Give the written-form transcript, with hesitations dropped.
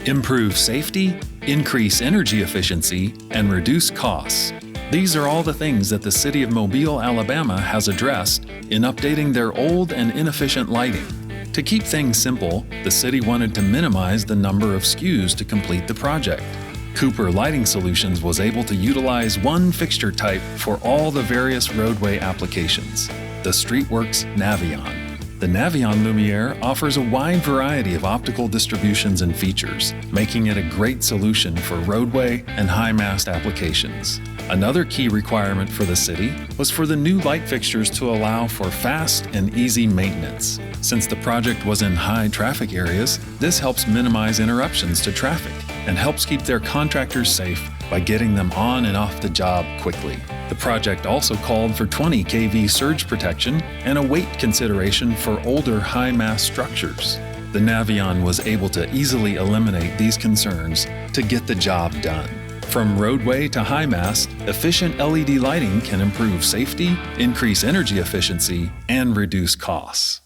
improve safety, increase energy efficiency, and reduce costs. These are all the things that the City of Mobile, Alabama has addressed in updating their old and inefficient lighting. To keep things simple, the city wanted to minimize the number of SKUs to complete the project. Cooper Lighting Solutions was able to utilize one fixture type for all the various roadway applications, the StreetWorks Navion. The Navion Lumiere offers a wide variety of optical distributions and features, making it a great solution for roadway and high-mast applications. Another key requirement for the city was for the new light fixtures to allow for fast and easy maintenance. Since the project was in high traffic areas, this helps minimize interruptions to traffic and helps keep their contractors safe by getting them on and off the job quickly. The project also called for 20 kV surge protection and a weight consideration for older high-mast structures. The Navion was able to easily eliminate these concerns to get the job done. From roadway to high mast, efficient LED lighting can improve safety, increase energy efficiency, and reduce costs.